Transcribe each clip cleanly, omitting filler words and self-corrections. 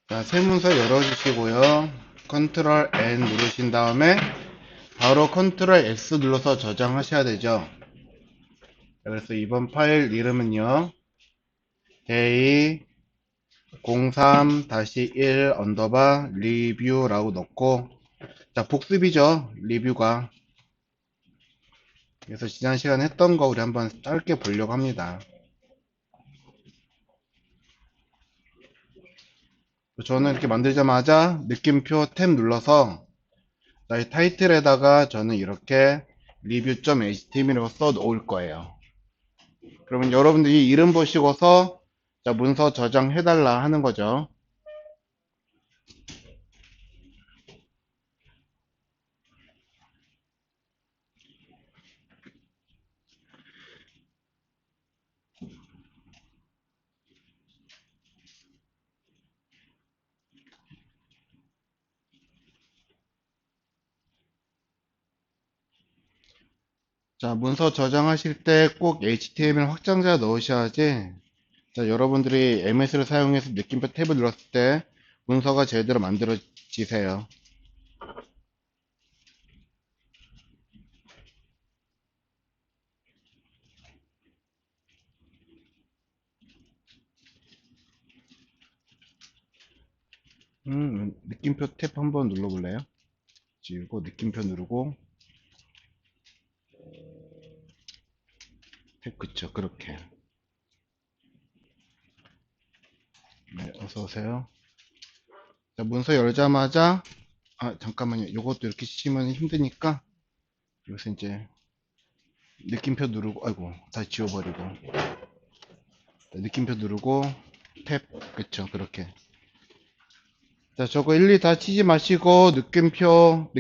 자, 새 문서 열어주시고요. 컨트롤 N 누르신 다음에 바로 컨트롤 S 눌러서 저장하셔야 되죠. 그래서 이번 파일 이름은요, day 03-1 언더바 리뷰라고 넣고, 자, 복습이죠. 리뷰가. 그래서 지난 시간에 했던 거 우리 한번 짧게 보려고 합니다. 저는 이렇게 만들자마자 느낌표 탭 눌러서 나의 타이틀에다가 저는 이렇게 review.html이라고 써 놓을 거예요. 그러면 여러분들이 이름 보시고서 자, 문서 저장해달라 하는 거죠. 자, 문서 저장하실 때 꼭 HTML 확장자 넣으셔야지. 자, 여러분들이 MS를 사용해서 느낌표 탭을 눌렀을 때 문서가 제대로 만들어지세요. 느낌표 탭 한번 눌러볼래요? 지우고 느낌표 누르고 탭 그쵸, 그렇게. 네, 어서 오세요. 자, 문서 열자마자 잠깐만요. 요것도 이렇게 치면 힘드니까 여기서 이제 느낌표 누르고 다시 지워버리고 느낌표 누르고 탭 그쵸, 그렇게. 자, 저거 일일이 다 치지 마시고 느낌표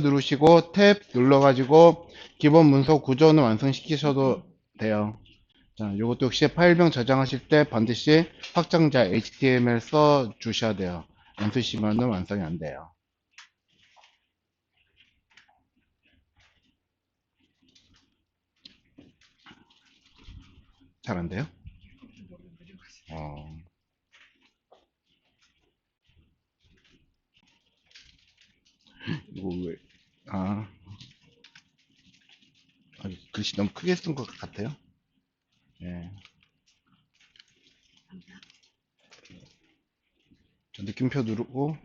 누르시고 탭 눌러가지고 기본 문서 구조는 완성시키셔도 돼요. 자, 요것도 역시 파일명 저장하실 때 반드시 확장자 HTML 써 주셔야 돼요. 안 쓰시면은 완성이 안 돼요. 잘 안 돼요? 어, 이거 왜, 아, 글씨 너무 크게 쓴 것 같아요? 예. 자, 느낌표 누르고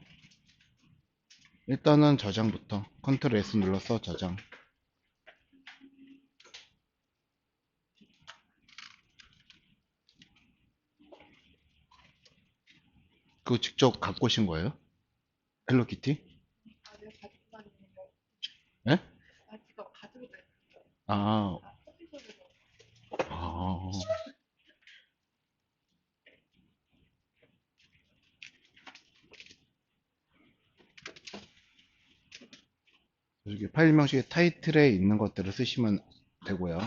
일단은 저장부터 컨트롤 S 눌러서 저장. 그거 직접 갖고 오신 거예요? 헬로키티? 예? 아, 아, 여기 파일 명식의 타이틀에 있는 것들을 쓰시면 되고요.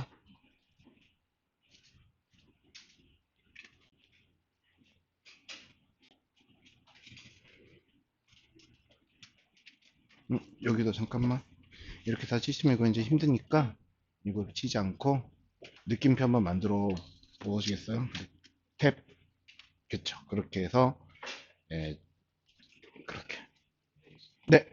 여기도 잠깐만. 이렇게 다 치시면 이거 이제 힘드니까 이거 치지 않고 느낌표 한번 만들어 보시겠어요? 탭, 그쵸. 그렇게 해서, 예, 그렇게. 네.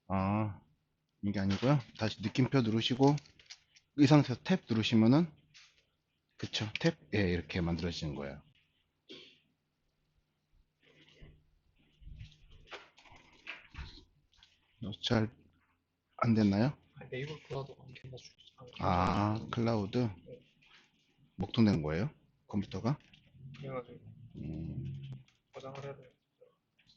아, 이게 아니고요. 다시 느낌표 누르시고 이 상태에서 탭 누르시면은 그쵸. 탭, 예, 이렇게 만들어지는 거예요. 잘 안 됐나요? 네이버 클라우드가 안 켜져 클라우드 목통된 거예요? 컴퓨터가? 그래가지고 음, 저장을 해야 돼.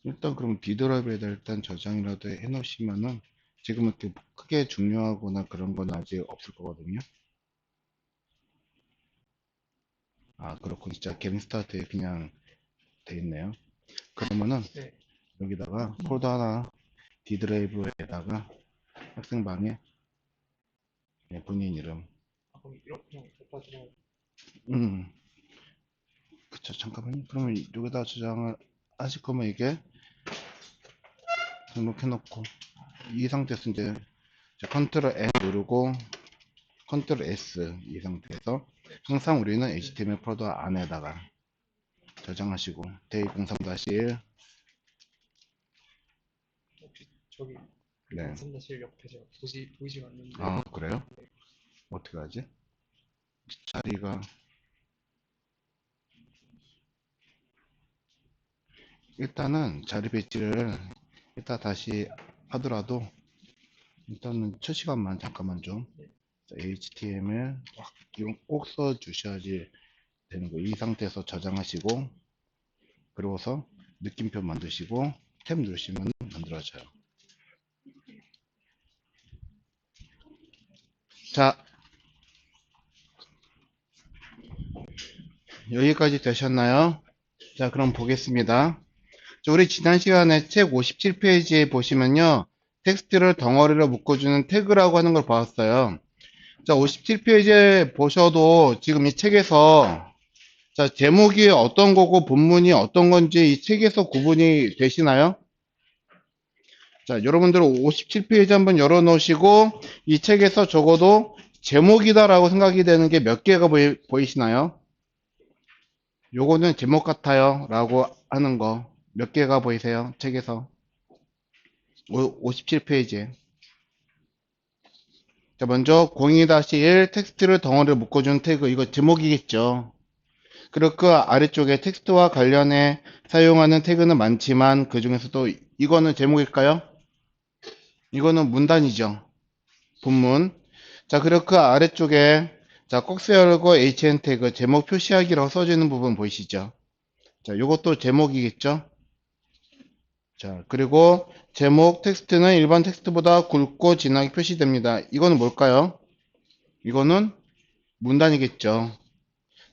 일단 그럼 D 드라이브에다 일단 저장이라도 해 놓으시면은 지금 이렇게 크게 중요하거나 그런 건 아직 없을 거거든요. 그렇군. 진짜 게임 스타트에 그냥 돼 있네요. 그러면은 네. 여기다가 폴더 하나 D 드라이브에다가 학생방에 본인 이름. 그럼 이렇게 그냥 갖다 주면 음, 그쵸. 잠깐만요. 그러면 여기다 저장을 하실 거면 이게 등록해 놓고 이 상태에서 이제 컨트롤 N 누르고 컨트롤 S 이 상태에서 항상 우리는 HTML 폴더 안에다가 저장하시고 대입03-1 혹시 저기 네. 3-1 옆에 제가 보이지가 않는데. 아 그래요? 네. 어떻게 하지? 자리가 일단은 자리 배치를 이따 다시 하더라도 일단은 첫 시간만 잠깐만 좀 네. HTML 이건 꼭 써주셔야지 되는 거. 이 상태에서 저장하시고 그러고서 느낌표 만드시고 탭 누르시면 만들어져요. 자, 여기까지 되셨나요? 자, 그럼 보겠습니다. 자, 우리 지난 시간에 책 57페이지에 보시면요. 텍스트를 덩어리로 묶어주는 태그라고 하는 걸 봤어요. 자, 57페이지에 보셔도 지금 이 책에서 자, 제목이 어떤 거고 본문이 어떤 건지 이 책에서 구분이 되시나요? 자, 여러분들 57페이지 한번 열어 놓으시고 이 책에서 적어도 제목이다라고 생각이 되는 게 몇 개가 보이시나요? 요거는 제목 같아요 라고 하는 거 몇 개가 보이세요? 책에서 57페이지에. 자, 먼저 02-1 텍스트를 덩어리로 묶어준 태그 이거 제목이겠죠. 그리고 그 아래쪽에 텍스트와 관련해 사용하는 태그는 많지만 그 중에서도 이거는 제목일까요? 이거는 문단이죠. 본문. 자, 그리고 그 아래쪽에 자, 꺽쇠 열고 HN 태그 제목 표시하기라고 써지는 부분 보이시죠? 자, 요것도 제목이겠죠? 자, 그리고 제목 텍스트는 일반 텍스트보다 굵고 진하게 표시됩니다. 이거는 뭘까요? 이거는 문단이겠죠.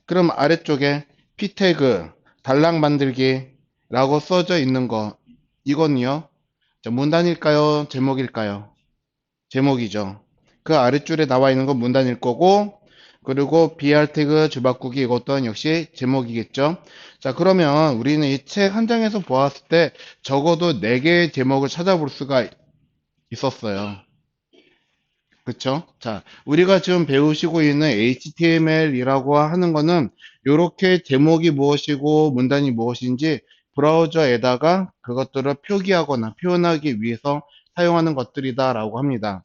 그럼 아래쪽에 P 태그 달랑 만들기 라고 써져 있는 거 이건요. 자, 문단일까요? 제목일까요? 제목이죠. 그 아랫줄에 나와 있는 건 문단일 거고 그리고 BR 태그 줄바꾸기 이것 또한 역시 제목이겠죠. 자, 그러면 우리는 이 책 한 장에서 보았을 때 적어도 4개의 제목을 찾아볼 수가 있었어요. 그쵸? 자, 우리가 지금 배우시고 있는 HTML이라고 하는 거는 이렇게 제목이 무엇이고 문단이 무엇인지 브라우저에다가 그것들을 표기하거나 표현하기 위해서 사용하는 것들이다라고 합니다.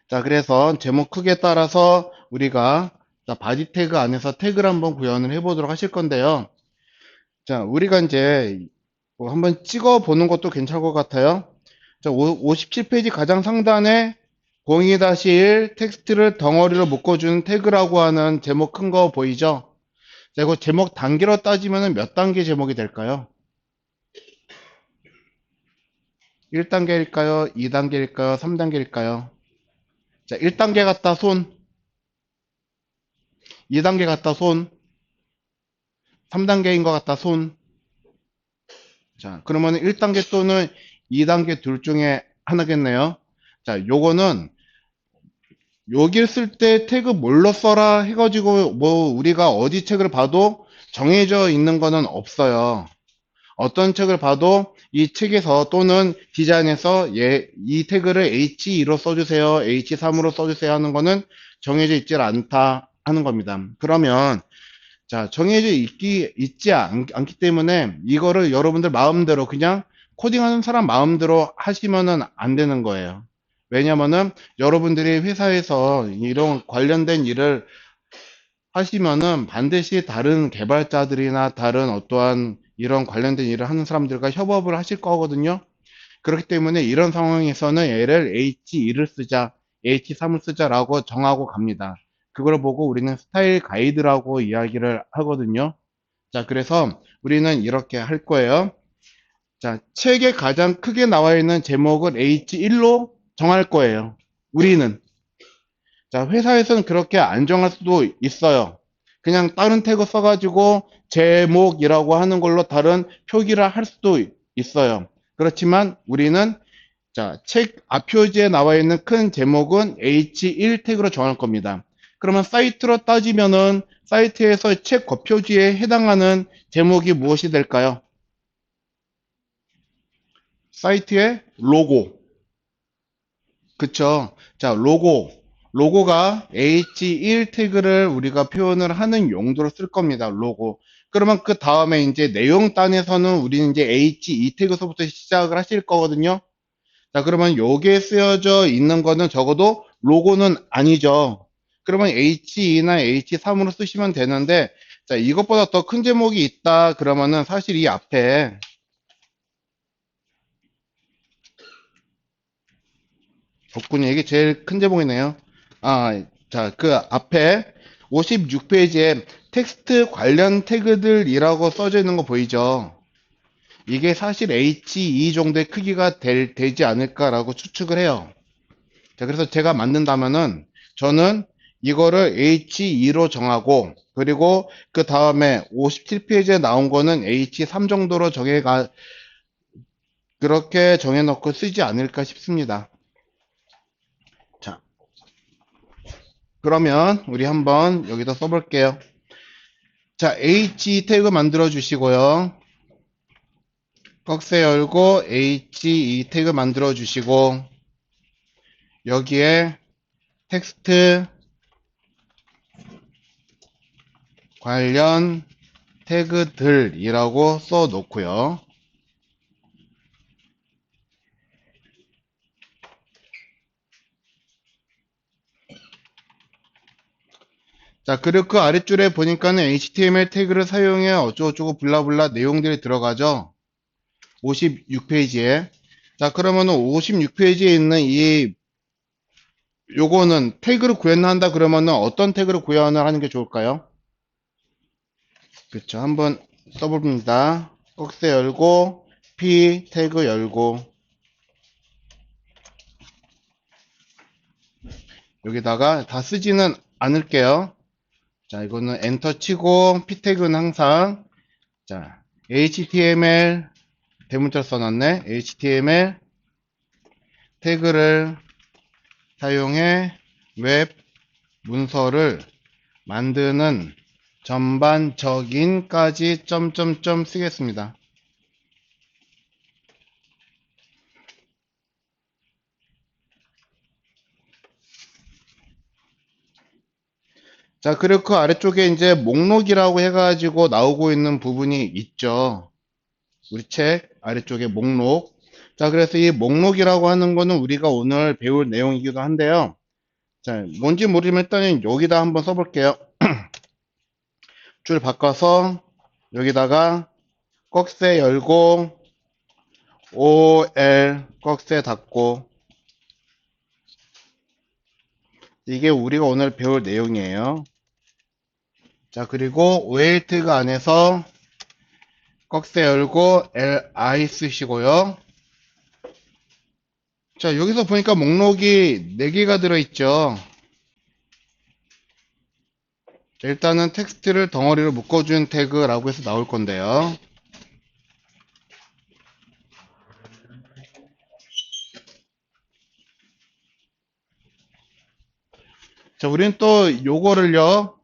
자, 그래서 제목 크기에 따라서 우리가 자, 바디 태그 안에서 태그를 한번 구현을 해보도록 하실 건데요. 자, 우리가 이제 뭐 한번 찍어 보는 것도 괜찮을 것 같아요. 자, 57페이지 가장 상단에 02-1 텍스트를 덩어리로 묶어주는 태그라고 하는 제목 큰 거 보이죠? 자, 이거 제목 단계로 따지면 몇 단계 제목이 될까요? 1단계일까요? 2단계일까요? 3단계일까요? 자, 1단계 같다 손, 2단계 같다 손, 3단계인 것 같다 손. 자, 그러면 1단계 또는 2단계 둘 중에 하나겠네요. 자, 요거는 여기를 쓸 때 태그 뭘로 써라 해가지고 뭐 우리가 어디 책을 봐도 정해져 있는 거는 없어요. 어떤 책을 봐도 이 책에서 또는 디자인에서 이 태그를 H2로 써주세요. H3으로 써주세요 하는 거는 정해져 있지 않다 하는 겁니다. 그러면 자, 정해져 있지 않기 때문에 이거를 여러분들 마음대로 그냥 코딩하는 사람 마음대로 하시면은 안 되는 거예요. 왜냐면은 여러분들이 회사에서 이런 관련된 일을 하시면은 반드시 다른 개발자들이나 다른 어떠한 이런 관련된 일을 하는 사람들과 협업을 하실 거거든요. 그렇기 때문에 이런 상황에서는 얘를 H2를 쓰자, H3을 쓰자라고 정하고 갑니다. 그걸 보고 우리는 스타일 가이드라고 이야기를 하거든요. 자, 그래서 우리는 이렇게 할 거예요. 자, 책에 가장 크게 나와 있는 제목을 H1로 정할 거예요. 우리는. 자, 회사에서는 그렇게 안 정할 수도 있어요. 그냥 다른 태그 써가지고 제목이라고 하는 걸로 다른 표기를 할 수도 있어요. 그렇지만 우리는 자, 책 앞표지에 나와 있는 큰 제목은 H1 태그로 정할 겁니다. 그러면 사이트로 따지면은 사이트에서 책 겉표지에 해당하는 제목이 무엇이 될까요? 사이트의 로고. 그쵸? 자, 로고. 로고가 H1 태그를 우리가 표현을 하는 용도로 쓸 겁니다. 로고. 그러면 그 다음에 이제 내용 단에서는 우리는 이제 H2 태그서부터 시작을 하실 거거든요. 자, 그러면 여기에 쓰여져 있는 거는 적어도 로고는 아니죠. 그러면 H2나 H3으로 쓰시면 되는데, 자, 이것보다 더 큰 제목이 있다. 그러면은 사실 이 앞에, 없군요. 이게 제일 큰 제목이네요. 자, 그 앞에 56페이지에 텍스트 관련 태그들이라고 써져 있는 거 보이죠? 이게 사실 H2 정도의 크기가 되지 않을까라고 추측을 해요. 자, 그래서 제가 만든다면은 저는 이거를 H2로 정하고 그리고 그 다음에 57페이지에 나온 거는 H3 정도로 그렇게 정해놓고 쓰지 않을까 싶습니다. 자, 그러면 우리 한번 여기다 써볼게요. 자, H 태그 만들어 주시고요. 꺽쇠 열고 H2 태그 만들어 주시고 여기에 텍스트 관련 태그들이라고 써 놓고요. 자, 그리고 그 아랫줄에 보니까는 HTML 태그를 사용해 어쩌고저쩌고 블라블라 내용들이 들어가죠. 56페이지에. 자, 그러면은 56페이지에 있는 요거는 태그를 구현한다 그러면은 어떤 태그를 구현을 하는 게 좋을까요? 그쵸. 한번 써봅니다. 꺽쇠 열고, P 태그 열고, 여기다가 다 쓰지는 않을게요. 자, 이거는 엔터 치고, P 태그는 항상, 자, HTML, 대문자 써놨네. HTML 태그를 사용해 웹 문서를 만드는 전반적인까지 점점점 쓰겠습니다. 자, 그리고 그 아래쪽에 이제 목록이라고 해가지고 나오고 있는 부분이 있죠. 우리 책 아래쪽에 목록. 자, 그래서 이 목록이라고 하는 거는 우리가 오늘 배울 내용이기도 한데요. 자, 뭔지 모르면 일단은 여기다 한번 써볼게요. 줄 바꿔서 여기다가 꺽쇠 열고 OL 꺽쇠 닫고 이게 우리가 오늘 배울 내용이에요. 자, 그리고 웨이트가 안에서 꺽쇠 열고 LI 쓰시고요. 자, 여기서 보니까 목록이 4개가 들어있죠. 자, 일단은 텍스트를 덩어리로 묶어준 태그라고 해서 나올 건데요. 자, 우리는 또 요거를요.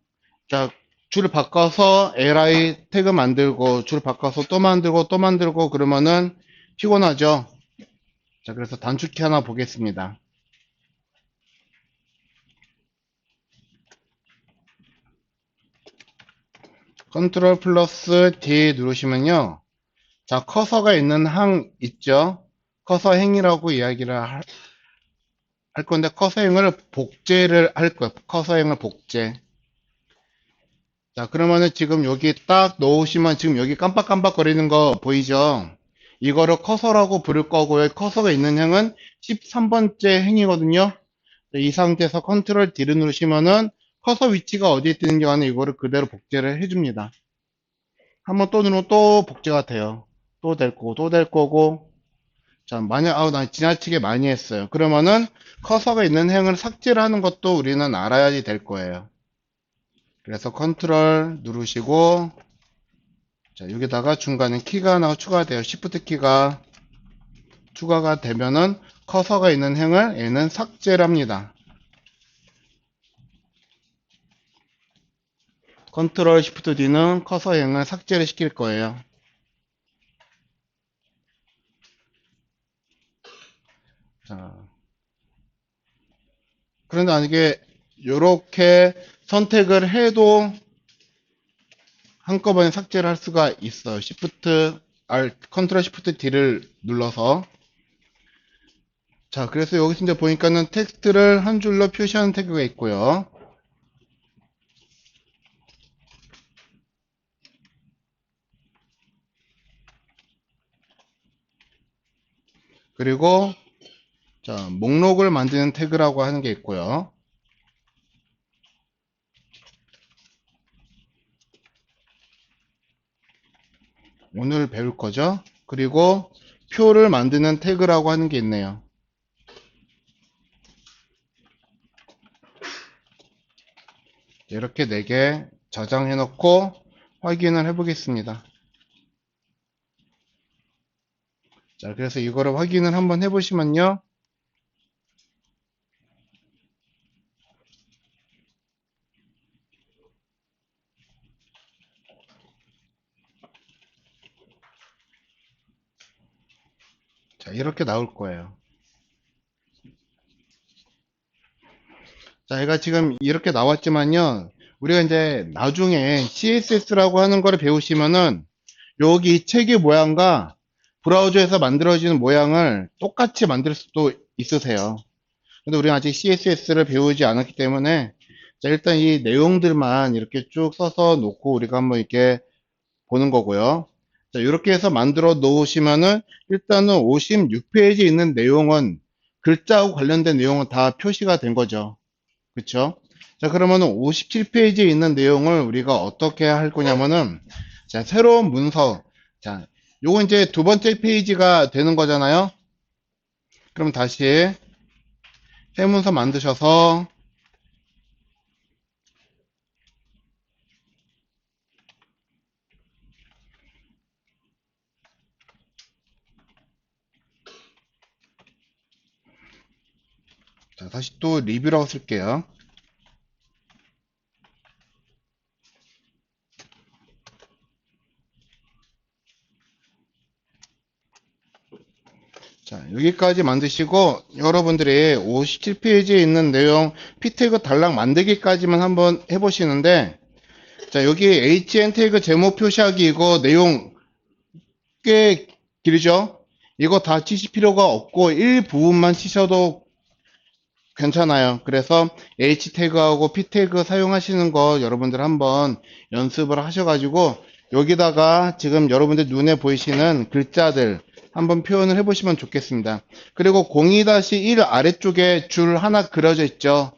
자, 줄 바꿔서 li 태그 만들고 줄 바꿔서 또 만들고 또 만들고 그러면은 피곤하죠. 자, 그래서 단축키 하나 보겠습니다. 컨트롤 플러스 D 누르시면요. 자, 커서가 있는 항 있죠? 커서 행이라고 이야기를 할 건데 커서 행을 복제를 할 거예요. 커서 행을 복제. 자, 그러면은 지금 여기 딱 놓으시면 지금 여기 깜빡깜빡 거리는 거 보이죠? 이거를 커서라고 부를 거고요. 커서가 있는 행은 13번째 행이거든요. 이 상태에서 컨트롤 D를 누르시면은 커서 위치가 어디에 뜨는지 간에 이거를 그대로 복제를 해줍니다. 한번 또 누르면 또 복제가 돼요. 또 될 거고, 또 될 거고. 자, 만약, 나 지나치게 많이 했어요. 그러면은 커서가 있는 행을 삭제를 하는 것도 우리는 알아야지 될 거예요. 그래서 컨트롤 누르시고, 자, 여기다가 중간에 키가 하나 추가돼요. Shift 키가 추가가 되면은 커서가 있는 행을 얘는 삭제를 합니다. 컨트롤 Shift D는 커서 행을 삭제를 시킬 거예요. 자, 그런데 만약에 이렇게 선택을 해도 한꺼번에 삭제를 할 수가 있어요. Shift R, Ctrl Shift D를 눌러서. 자, 그래서 여기서 이제 보니까는 텍스트를 한 줄로 표시하는 태그가 있고요. 그리고 자, 목록을 만드는 태그라고 하는 게 있고요. 오늘 배울 거죠. 그리고 표를 만드는 태그라고 하는 게 있네요. 이렇게 4개 저장해 놓고 확인을 해 보겠습니다. 자, 그래서 이거를 확인을 한번 해 보시면요. 자, 이렇게 나올 거예요. 자, 얘가 지금 이렇게 나왔지만요. 우리가 이제 나중에 CSS라고 하는 거를 배우시면은 여기 책의 모양과 브라우저에서 만들어지는 모양을 똑같이 만들 수도 있으세요. 근데 우리는 아직 CSS를 배우지 않았기 때문에 자, 일단 이 내용들만 이렇게 쭉 써서 놓고 우리가 한번 이렇게 보는 거고요. 자, 이렇게 해서 만들어 놓으시면은 일단은 56페이지에 있는 내용은 글자하고 관련된 내용은 다 표시가 된 거죠. 그쵸? 자, 그러면은 57페이지에 있는 내용을 우리가 어떻게 할 거냐면은 자, 새로운 문서. 자, 요거 이제 두 번째 페이지가 되는 거잖아요. 그럼 다시 새 문서 만드셔서 자, 다시 또 리뷰라고 쓸게요. 자, 여기까지 만드시고 여러분들이 57페이지에 있는 내용 P태그 달랑 만들기까지만 한번 해보시는데 자, 여기 HN 태그 제목 표시하기 이거 내용 꽤 길죠? 이거 다 치실 필요가 없고 일부분만 치셔도 괜찮아요. 그래서 H 태그하고 P 태그 사용하시는 거 여러분들 한번 연습을 하셔가지고 여기다가 지금 여러분들 눈에 보이시는 글자들 한번 표현을 해보시면 좋겠습니다. 그리고 02-1 아래쪽에 줄 하나 그려져 있죠.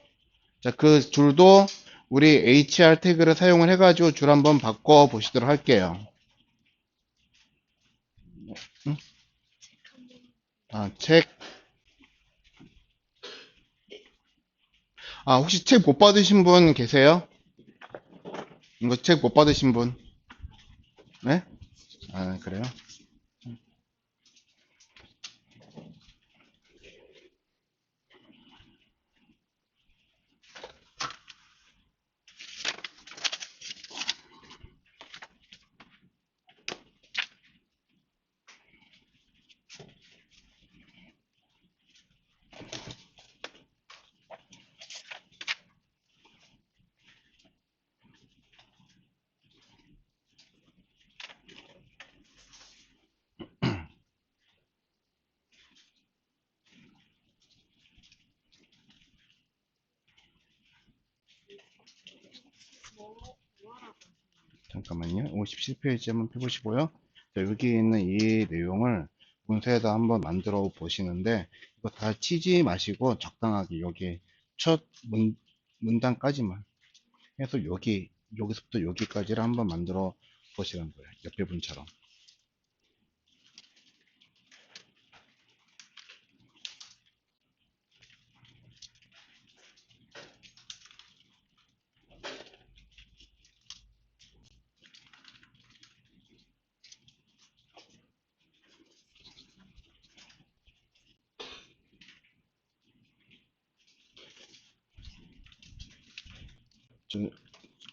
자, 그 줄도 우리 HR 태그를 사용을 해가지고 줄 한번 바꿔 보시도록 할게요. 응? 아, 책. 아, 혹시 책 못 받으신 분 계세요? 이거 책 못 받으신 분? 네? 아, 그래요? 잠깐만요. 57페이지 한번 펴보시고요. 자, 여기 있는 이 내용을 문서에다 한번 만들어 보시는데, 이거 다 치지 마시고 적당하게 여기 첫 문단까지만 해서 여기서부터 여기까지를 한번 만들어 보시는 거예요. 옆에 분처럼.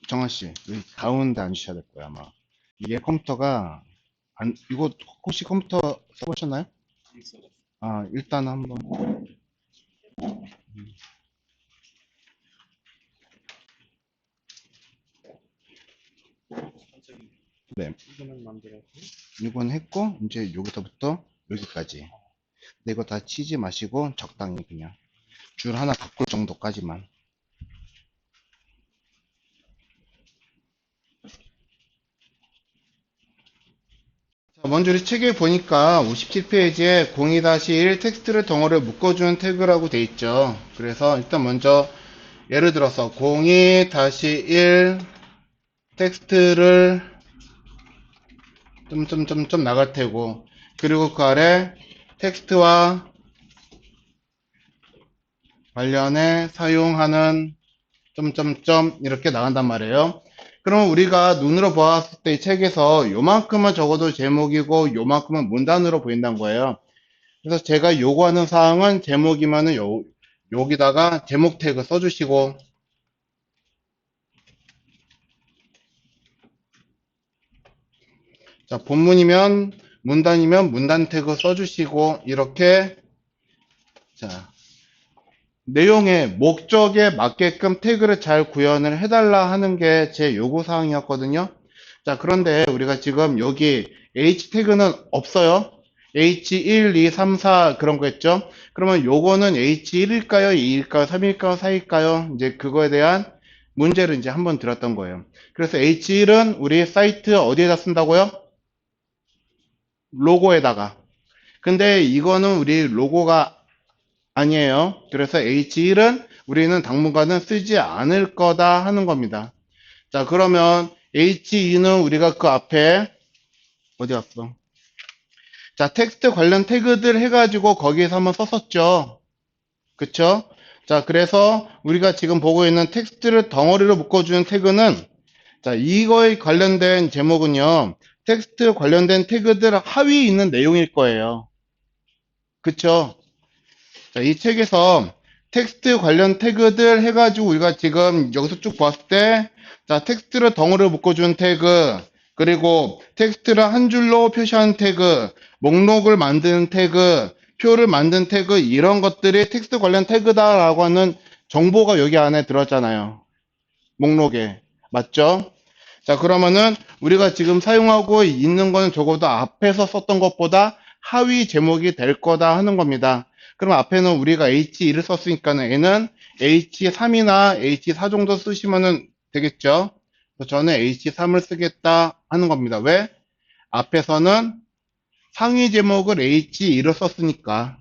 정한 씨, 여기 가운데 앉으셔야 될 거야, 아마. 이게 컴퓨터가, 이거 혹시 컴퓨터 써보셨나요? 아, 일단 한번. 네, 이거는 만들었고. 이건 했고, 이제 여기서부터 여기까지. 근데 이거 다 치지 마시고, 적당히 그냥. 줄 하나 바꿀 정도까지만. 자, 먼저 우리 책에 보니까 57페이지에 02-1 텍스트를 덩어리를 묶어주는 태그라고 돼 있죠. 그래서 일단 먼저 예를 들어서 02-1 텍스트를 점점점점 나갈 테고, 그리고 그 아래 텍스트와 관련해 사용하는 점점점 이렇게 나간단 말이에요. 그럼 우리가 눈으로 보았을 때 이 책에서 요만큼은 적어도 제목이고 요만큼은 문단으로 보인다는 거예요. 그래서 제가 요구하는 사항은 제목이면은 여기다가 제목 태그 써주시고, 자, 본문이면 문단이면 문단 태그 써주시고, 이렇게, 자, 내용의 목적에 맞게끔 태그를 잘 구현을 해달라 하는 게 제 요구사항이었거든요. 자, 그런데 우리가 지금 여기 H 태그는 없어요. H1, 2, 3, 4 그런 거 했죠. 그러면 요거는 H1일까요? 2일까요? 3일까요? 4일까요? 이제 그거에 대한 문제를 이제 한번 드렸던 거예요. 그래서 H1은 우리 사이트 어디에다 쓴다고요? 로고에다가. 근데 이거는 우리 로고가 아니에요. 그래서 H1은 우리는 당분간은 쓰지 않을 거다 하는 겁니다. 자, 그러면 H2는 우리가 그 앞에 어디 갔어? 자, 텍스트 관련 태그들 해가지고 거기에서 한번 썼었죠. 그쵸? 자, 그래서 우리가 지금 보고 있는 텍스트를 덩어리로 묶어주는 태그는, 자, 이거에 관련된 제목은요, 텍스트 관련된 태그들 하위에 있는 내용일 거예요. 그쵸? 자, 이 책에서 텍스트 관련 태그들 해가지고 우리가 지금 여기서 쭉 봤을 때, 자, 텍스트를 덩어리로 묶어준 태그, 그리고 텍스트를 한 줄로 표시하는 태그, 목록을 만드는 태그, 표를 만든 태그, 이런 것들이 텍스트 관련 태그다라고 하는 정보가 여기 안에 들었잖아요. 목록에. 맞죠? 자, 그러면은 우리가 지금 사용하고 있는 거는 적어도 앞에서 썼던 것보다 하위 제목이 될 거다 하는 겁니다. 그럼 앞에는 우리가 H2를 썼으니까는 얘는 H3이나 H4 정도 쓰시면은 되겠죠? 그래서 저는 H3을 쓰겠다 하는 겁니다. 왜? 앞에서는 상위 제목을 H2를 썼으니까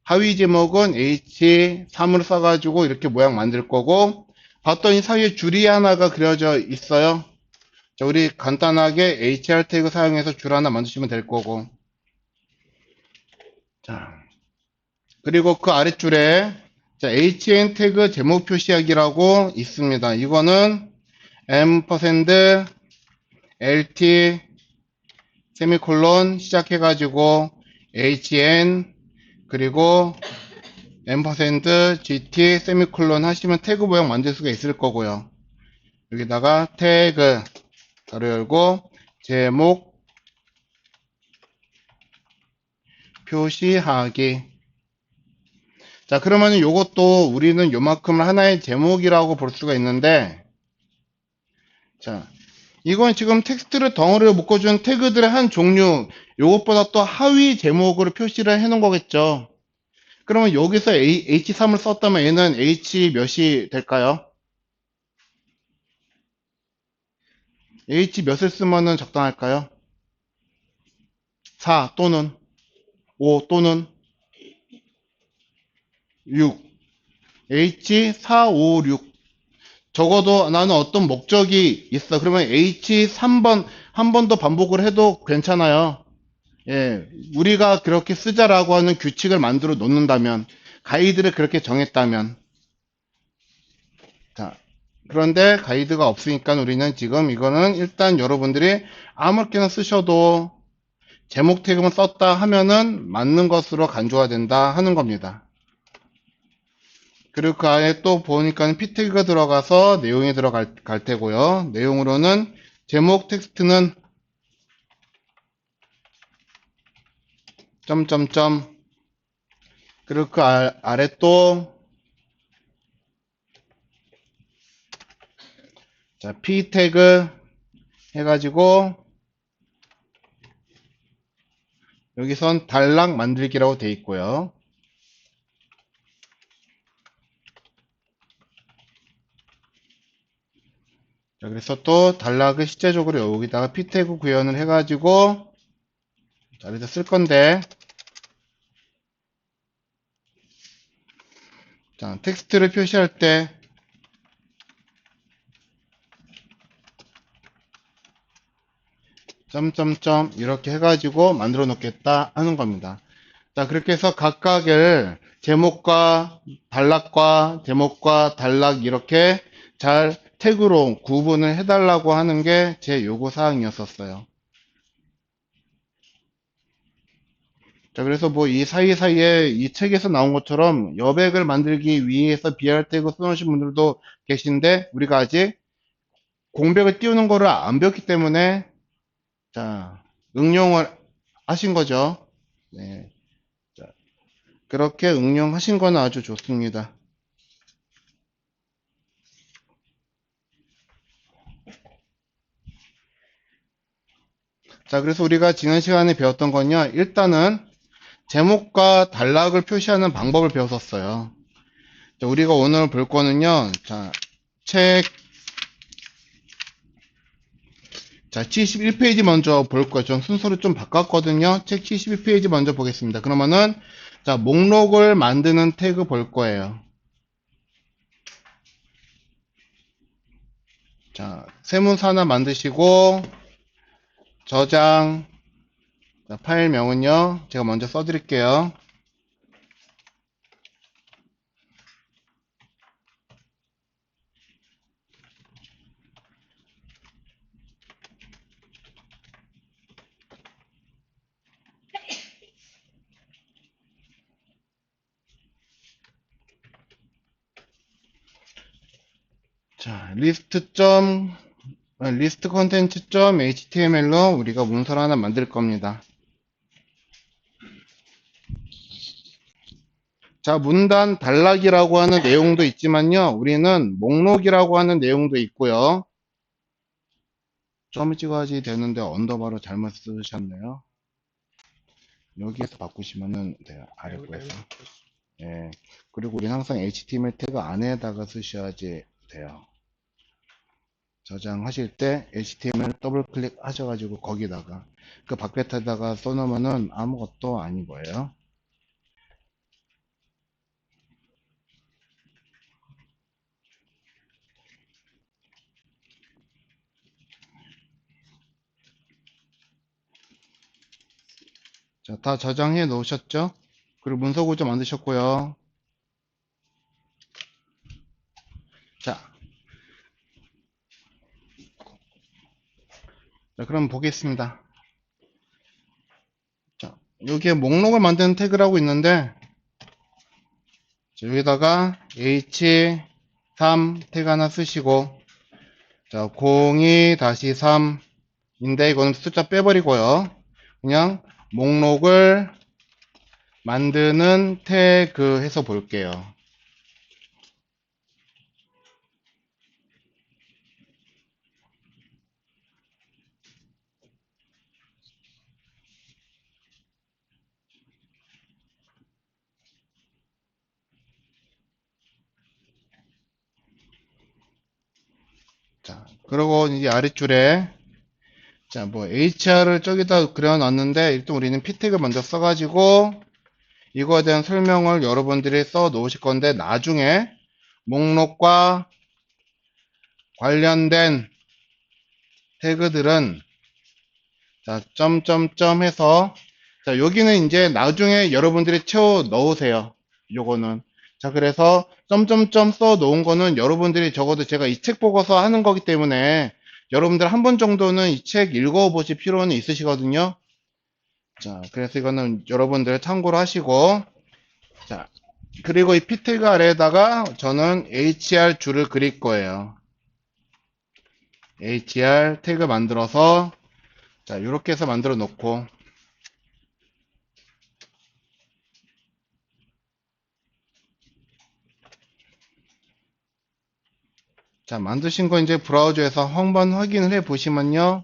하위 제목은 H3을 써가지고 이렇게 모양 만들 거고, 봤더니 사이에 줄이 하나가 그려져 있어요. 자, 우리 간단하게 HR 태그 사용해서 줄 하나 만드시면 될 거고. 자, 그리고 그 아랫줄에 자, HN 태그 제목 표시하기라고 있습니다. 이거는 %LT 세미콜론 시작해가지고 HN 그리고 %GT 세미콜론 하시면 태그 모양 만들 수가 있을 거고요. 여기다가 태그 가로 열고 제목 표시하기. 자, 그러면 요것도 우리는 요만큼 하나의 제목이라고 볼 수가 있는데, 자, 이건 지금 텍스트를 덩어리로 묶어준 태그들의 한 종류, 요것보다 또 하위 제목으로 표시를 해 놓은 거겠죠. 그러면 여기서 H3을 썼다면 얘는 H 몇이 될까요? H 몇을 쓰면은 적당할까요? 4 또는 5 또는 6. H4, 5, 6. 적어도 나는 어떤 목적이 있어. 그러면 H3번, 한 번 더 반복을 해도 괜찮아요. 예, 우리가 그렇게 쓰자라고 하는 규칙을 만들어 놓는다면, 가이드를 그렇게 정했다면. 자, 그런데 가이드가 없으니까 우리는 지금 이거는 일단 여러분들이 아무렇게나 쓰셔도 제목 태그만 썼다 하면은 맞는 것으로 간주가 된다 하는 겁니다. 그리고 그 안에 또 보니까 p 태그가 들어가서 내용이 들어갈 테고요. 내용으로는 제목 텍스트는 점점점 그리고 그 아래 또 자, p 태그 해가지고 여기선 단락 만들기라고 돼 있고요. 자, 그래서 또 단락을 실제적으로 여기다가 p 태그 구현을 해가지고 자, 그래서 쓸 건데 자, 텍스트를 표시할 때 점점점 이렇게 해가지고 만들어 놓겠다 하는 겁니다. 자, 그렇게 해서 각각을 제목과 단락과 제목과 단락 이렇게 잘 태그로 구분을 해달라고 하는 게 제 요구 사항이었었어요. 자, 그래서 뭐 이 사이사이에 이 책에서 나온 것처럼 여백을 만들기 위해서 BR 태그 써놓으신 분들도 계신데 우리가 아직 공백을 띄우는 거를 안 배웠기 때문에 자, 응용을 하신 거죠. 네. 자, 그렇게 응용하신 거는 아주 좋습니다. 자, 그래서 우리가 지난 시간에 배웠던 건요, 일단은 제목과 단락을 표시하는 방법을 배웠었어요. 자, 우리가 오늘 볼 거는요, 자, 71페이지 먼저 볼 거예요. 전 순서를 좀 바꿨거든요. 책 71페이지 먼저 보겠습니다. 그러면은, 자, 목록을 만드는 태그 볼 거예요. 자, 세문서 하나 만드시고, 저장, 자, 파일명은요, 제가 먼저 써드릴게요. 자, 리스트 컨텐츠.html로 우리가 문서를 하나 만들 겁니다. 자, 문단 단락이라고 하는 내용도 있지만요. 우리는 목록이라고 하는 내용도 있고요. 점을 찍어야지 되는데 언더바로 잘못 쓰셨네요. 여기에서 바꾸시면은 돼요. 아래 거에서. 예. 그리고 우리는 항상 HTML 태그 안에다가 쓰셔야지 돼요. 저장하실 때 HTML 더블 클릭 하셔가지고 거기다가 그 바깥에다가 써놓으면은 아무것도 아닌 거예요. 자, 다 저장해 놓으셨죠? 그리고 문서 구조 만드셨고요. 자, 그럼 보겠습니다. 자, 여기에 목록을 만드는 태그라고 있는데 자, 여기다가 h3 태그 하나 쓰시고 자, 02-3인데 이거는 숫자 빼버리고요. 그냥 목록을 만드는 태그 해서 볼게요. 자, 그리고 이제 아랫줄에 자, 뭐 HR을 저기다 그려놨는데 일단 우리는 p 태그 먼저 써가지고 이거에 대한 설명을 여러분들이 써 놓으실 건데 나중에 목록과 관련된 태그들은 자, 점점점 해서 자, 여기는 이제 나중에 여러분들이 채워 넣으세요. 요거는. 자, 그래서 점점점 써 놓은 거는 여러분들이 적어도 제가 이 책 보고서 하는 거기 때문에 여러분들 한 번 정도는 이 책 읽어 보실 필요는 있으시거든요. 자, 그래서 이거는 여러분들 참고로 하시고 자, 그리고 이 p 태그 아래에다가 저는 HR 줄을 그릴 거예요. HR 태그 만들어서 자, 이렇게 해서 만들어 놓고 자, 만드신 거 이제 브라우저에서 한번 확인을 해 보시면요.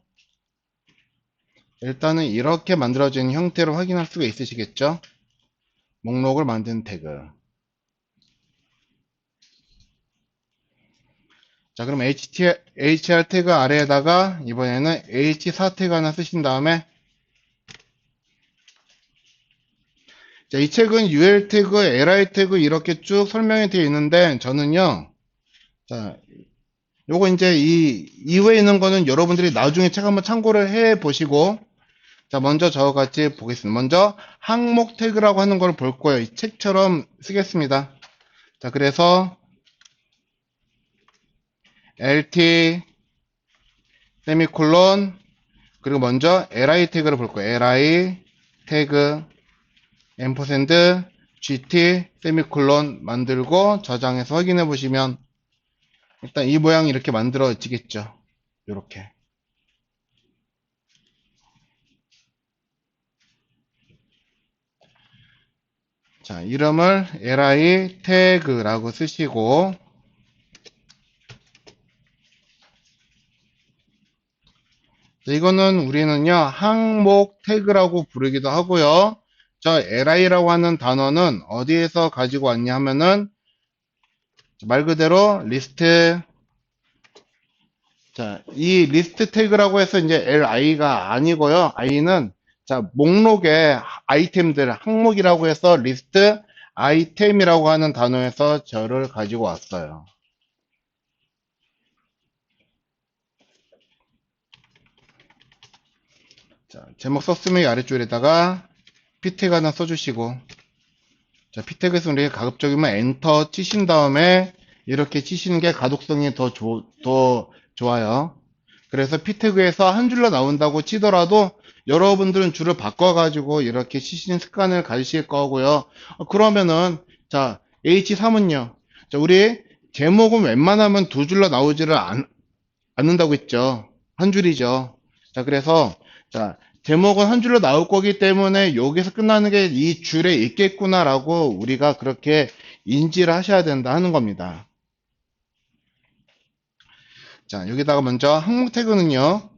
일단은 이렇게 만들어진 형태로 확인할 수가 있으시겠죠? 목록을 만든 태그. 자, 그럼 HR 태그 아래에다가 이번에는 H4 태그 하나 쓰신 다음에, 자, 이 책은 UL 태그, LI 태그 이렇게 쭉 설명이 되어 있는데, 저는요, 자, 요거 이제 이 이후에 있는 거는 여러분들이 나중에 책 한번 참고를 해 보시고, 자, 먼저 저와 같이 보겠습니다. 먼저 항목 태그라고 하는 걸 볼 거예요. 이 책처럼 쓰겠습니다. 자, 그래서 LT 세미콜론 그리고 먼저 li 태그를 볼 거예요. li 태그 앰퍼샌드 gt 세미콜론 만들고 저장해서 확인해 보시면 일단 이 모양이 이렇게 만들어지겠죠. 이렇게. 자, 이름을 li 태그라고 쓰시고, 자, 이거는 우리는요 항목 태그라고 부르기도 하고요. 저 li라고 하는 단어는 어디에서 가지고 왔냐 하면은 말 그대로 리스트. 자, 이 리스트 태그라고 해서 이제 li가 아니고요. i는 자, 목록의 아이템들 항목이라고 해서 리스트 아이템이라고 하는 단어에서 저를 가지고 왔어요. 자, 제목 썼으면 이 아래쪽에다가 p 태그 하나 써주시고, 자, p 태그에서 우리가 가급적이면 엔터 치신 다음에 이렇게 치시는 게 가독성이 더 좋아요. 그래서 p 태그에서 한 줄로 나온다고 치더라도 여러분들은 줄을 바꿔가지고 이렇게 치시는 습관을 가지실 거고요. 그러면은, 자, H3은요. 자, 우리 제목은 웬만하면 두 줄로 나오지를 않는다고 했죠. 한 줄이죠. 자, 그래서, 자, 제목은 한 줄로 나올 거기 때문에 여기서 끝나는 게 이 줄에 있겠구나라고 우리가 그렇게 인지를 하셔야 된다 하는 겁니다. 자, 여기다가 먼저 항목 태그는요.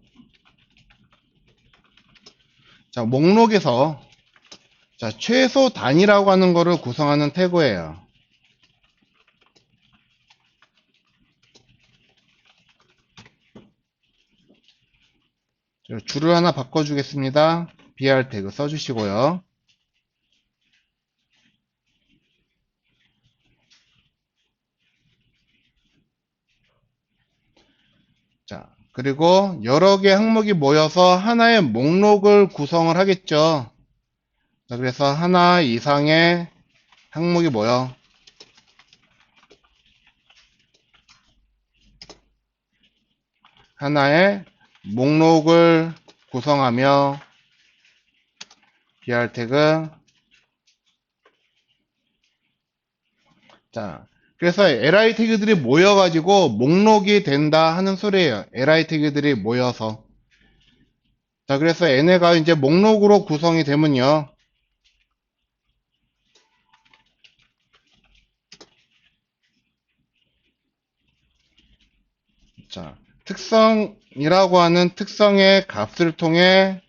자, 목록에서 자, 최소 단위라고 하는 거를 구성하는 태그예요. 줄을 하나 바꿔주겠습니다. br 태그 써주시고요. 자, 그리고 여러 개 항목이 모여서 하나의 목록을 구성을 하겠죠. 자, 그래서 하나 이상의 항목이 모여 하나의 목록을 구성하며 br 태그. 자, 그래서 li 태그들이 모여가지고 목록이 된다 하는 소리예요. li 태그들이 모여서. 자, 그래서 얘네가 이제 목록으로 구성이 되면요. 자, 특성이라고 하는 특성의 값을 통해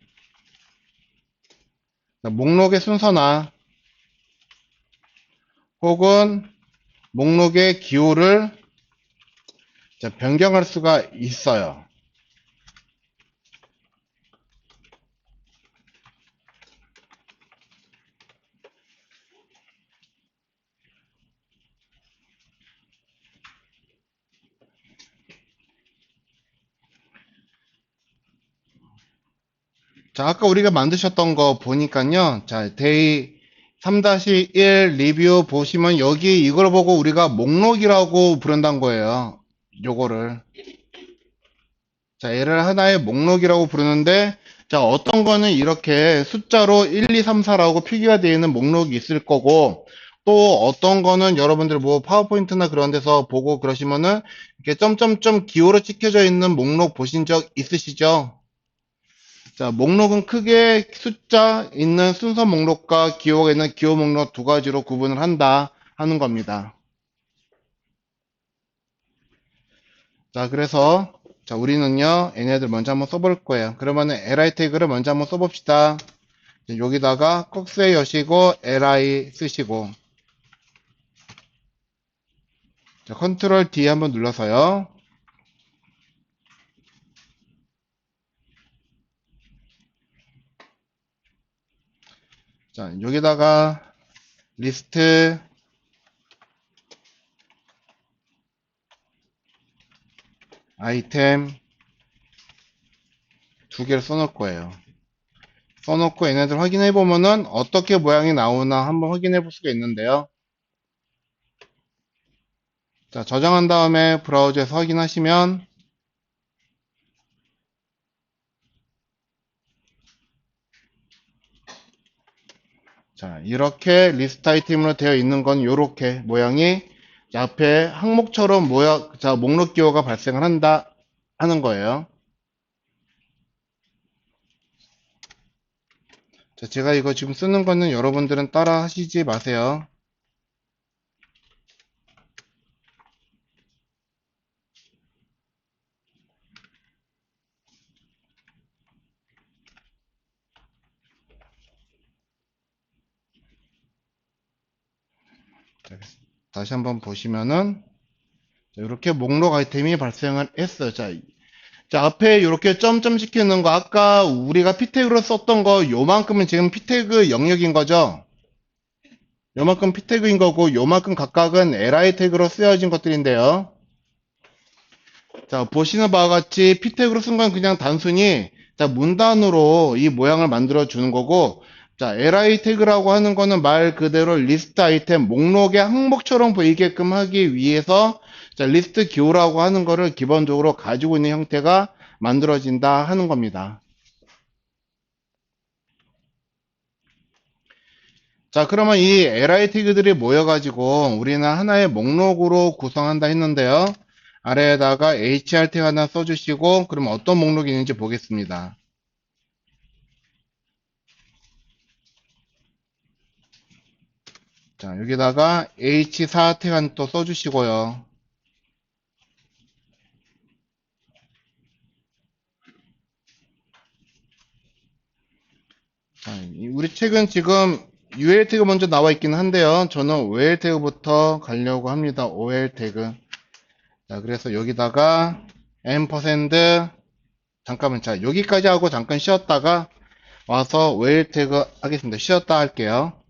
목록의 순서나 혹은 목록의 기호를 변경할 수가 있어요. 자, 아까 우리가 만드셨던 거 보니까요. 자, 데이 3-1 리뷰 보시면 여기 이걸 보고 우리가 목록이라고 부른다는 거예요. 요거를. 자, 얘를 하나의 목록이라고 부르는데, 자, 어떤 거는 이렇게 숫자로 1, 2, 3, 4라고 표기가 되어 있는 목록이 있을 거고, 또 어떤 거는 여러분들 뭐 파워포인트나 그런 데서 보고 그러시면은 이렇게 점점점 기호로 찍혀져 있는 목록 보신 적 있으시죠? 자, 목록은 크게 숫자 있는 순서 목록과 기호가 있는 기호 목록 두 가지로 구분을 한다 하는 겁니다. 자, 그래서, 자, 우리는요, 얘네들 먼저 한번 써볼 거예요. 그러면은 li 태그를 먼저 한번 써봅시다. 여기다가 꺽쇠 여시고, li 쓰시고, 자, 컨트롤 D 한번 눌러서요. 자, 여기다가 리스트 아이템 두 개를 써놓을 거예요. 써놓고 얘네들 확인해 보면은 어떻게 모양이 나오나 한번 확인해 볼 수가 있는데요. 자, 저장한 다음에 브라우저에서 확인하시면, 자, 이렇게 리스트 아이템으로 되어 있는 건 이렇게 모양이, 자, 앞에 항목처럼 모양, 자, 목록 기호가 발생을 한다 하는 거예요. 자, 제가 이거 지금 쓰는 거는 여러분들은 따라 하시지 마세요. 자, 다시 한번 보시면은, 자, 이렇게 목록 아이템이 발생을 했어요. 자, 자, 앞에 이렇게 점점 시키는 거, 아까 우리가 피태그로 썼던 거, 요만큼은 지금 피태그 영역인 거죠? 요만큼 피태그인 거고, 요만큼 각각은 li 태그로 쓰여진 것들인데요. 자, 보시는 바와 같이 피태그로 쓴 건 그냥 단순히, 자, 문단으로 이 모양을 만들어 주는 거고, 자, li 태그라고 하는 거는 말 그대로 리스트 아이템 목록의 항목처럼 보이게끔 하기 위해서, 자, 리스트 기호라고 하는 거를 기본적으로 가지고 있는 형태가 만들어진다 하는 겁니다. 자, 그러면 이 li 태그들이 모여가지고 우리는 하나의 목록으로 구성한다 했는데요. 아래에다가 hr 태그 하나 써주시고, 그럼 어떤 목록이 있는지 보겠습니다. 자, 여기다가 h4 태그 하나 또 써주시고요. 자, 우리 책은 지금 ul 태그 먼저 나와 있기는 한데요. 저는 ol 태그부터 가려고 합니다. ol 태그. 자, 그래서 여기다가 %, 잠깐만, 자, 여기까지 하고 잠깐 쉬었다가 와서 ol 태그 하겠습니다. 쉬었다 할게요.